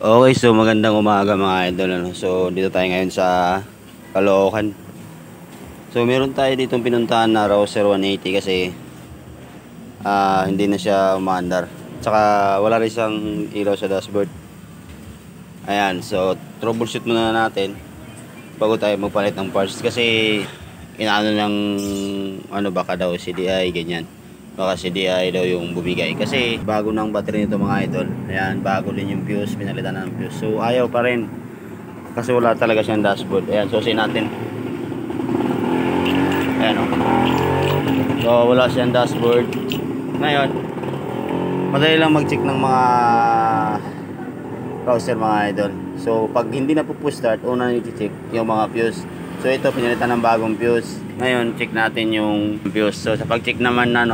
Okay, so magandang umaga mga idol, ano? So dito tayo ngayon sa Caloocan. So meron tayo ditong pinuntahan na Rouser 180 kasi hindi na siya umaandar. Tsaka wala rin siyang ilaw sa dashboard. Ayan, so troubleshoot muna natin bago tayo magpalit ng parts kasi inaano ng baka daw CDI ganyan. Baka CDI daw yung bumigay kasi bago ng battery nito mga idol. Ayan, bago din yung fuse, pinalitan na ng fuse. So ayaw pa rin kasi wala talaga siyang dashboard. Ayan, susin natin. Ayan o. So wala siyang dashboard. Ngayon madali lang mag-check ng mga browser mga idol. So pag hindi na po start, una nyo i-check yung mga fuse. So ito pinalitan ng bagong fuse. Ngayon check natin yung fuse. So sa pag-check naman na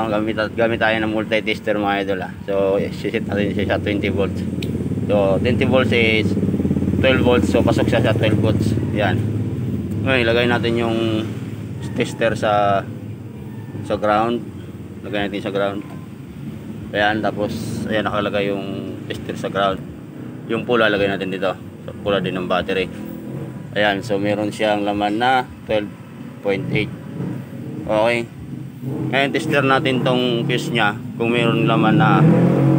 gamit tayo ng multi-tester mga idol . So i-set natin siya sa 20 volts. So 20 volts is 12 volts. So pasok siya sa 12 volts. Yan. Ngayon ilagay natin yung tester sa ground. Lagay natin sa ground. Ayan, tapos ayan nakalagay yung tester sa ground. Yung pula lagay natin dito. So, pula din ng battery. Ayan, so meron siyang laman na 12.8. Okay. Ngayon tester natin tong fuse nya kung meron laman na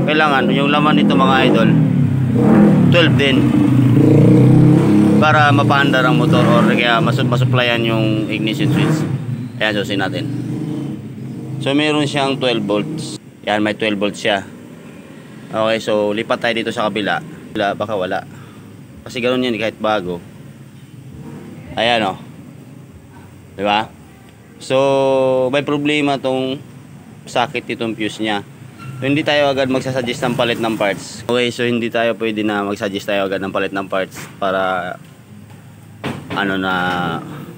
kailangan yung laman nito mga idol 12 din para mapaandar ang motor or kaya masupplyan yung ignition switch. Ayan, susin natin. So meron siyang 12 volts. Yan, may 12 volts siya. Okay, so lipat tayo dito sa kabila. Baka wala. Kasi ganoon yan kahit bago. Ayan o. Diba? So may problema tong sakit itong fuse nya. So hindi tayo agad magsasuggest ng palit ng parts. Okay, so hindi tayo pwede na magsuggest tayo agad ng palit ng parts para na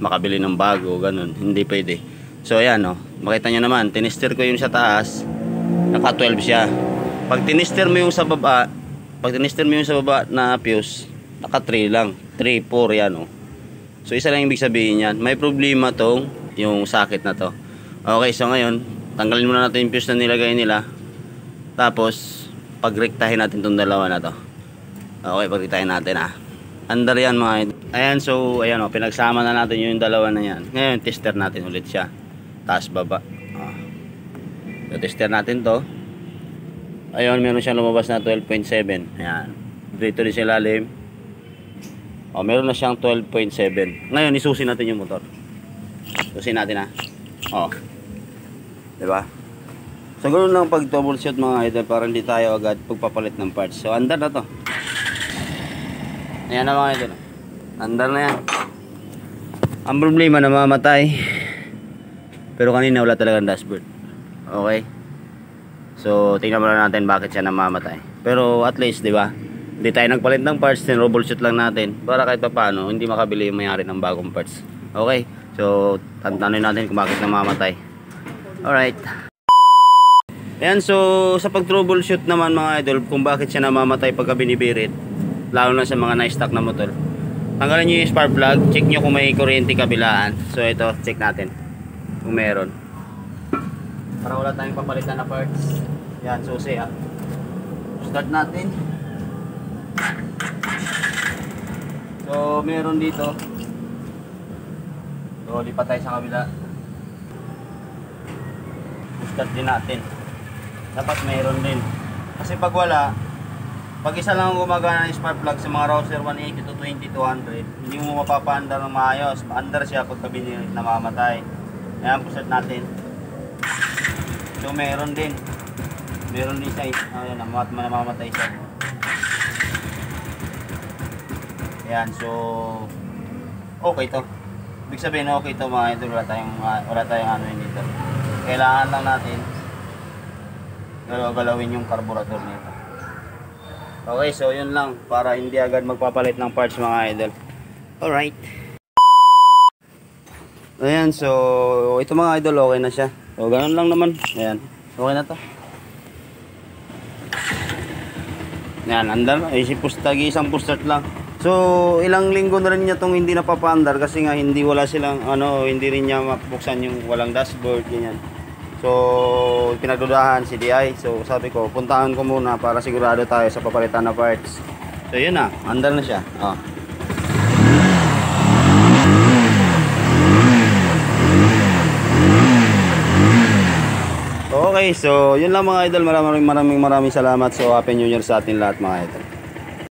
makabili ng bago, ganun. Hindi pwede. So ayan o. Makita nyo naman, tinester ko yung sa taas. Naka 12 siya. Pag tinester mo yung sa baba, na fuse, naka 3 lang. 3, 4 yan o. So isa lang ibig sabihin yan. May problema tong yung sakit na to. Okay, so ngayon tanggalin muna natin yung fuse na nilagay nila. Tapos pagrektahin natin tong dalawa na to. Okay, pagrektahin natin Andar yan mga idol. Ayan, so ayan o, pinagsama na natin yung dalawa na yan. Ngayon tester natin ulit siya. Taas baba. So tester natin to. Ayun, meron siyang lumabas na 12.7. Ayan. Dito din sa ilalim. Meron na siyang 12.7. Ngayon isusin natin yung motor. Susin natin diba? So ganoon lang pag troubleshoot mga idol para hindi tayo agad pagpapalit ng parts. So andar na to. Ayan na mga idol. Andar na yan. Ang problema namamatay. Pero kanina wala talagang dashboard. Okay. So tingnan muna natin bakit siya namamatay. Pero at least diba, hindi tayo nagpalit ng parts, troubleshoot lang natin para kahit pa paano hindi makabili yung mayari ng bagong parts. Okay. So tantanin natin kung bakit namamatay. Alright. Ayan, so sa pag-troubleshoot naman mga idol kung bakit siya namamatay pagka binibirit, lalo na sa mga na-stock na motor, tanggalin nyo yung spark plug, check nyo kung may kuryente kabilaan. So ito, check natin kung meron para wala tayong papalitan na parts. Yan, susi start natin. So meron dito. So lipat tayo sa kabila. Start din natin. Dapat mayroon din. Kasi pag wala, pag isa lang ang gumagana ng spark plug sa mga Rouser 180 to 20-200, hindi mo mapapaandar ng maayos. Maandar siya pagka binilit na mamatay. Ayan, start natin. So meron din. Meron din siya. Ayan, namamatay siya. Ayan, so okay to. Ibig sabihin okay to mga idol. Wala tayong dito. Kailangan lang natin galawin yung carburetor nito. Okay, so yun lang para hindi agad magpapalit ng parts mga idol. Alright. Ayan, so ito mga idol okay na siya. So ganun lang naman. Ayan, okay na to. Ayan, andar. Isang start lang. So ilang linggo na rin niya tong hindi napapaandar kasi nga wala silang hindi rin niya mabuksan yung walang dashboard ganyan. So pinagdudahan CDI. So sabi ko puntahan ko muna para sigurado tayo sa papalitan na parts. So yun na, andar na siya. Oh. Okay, so yun lang mga idol. Maraming salamat. So happy new year sa atin lahat mga idol.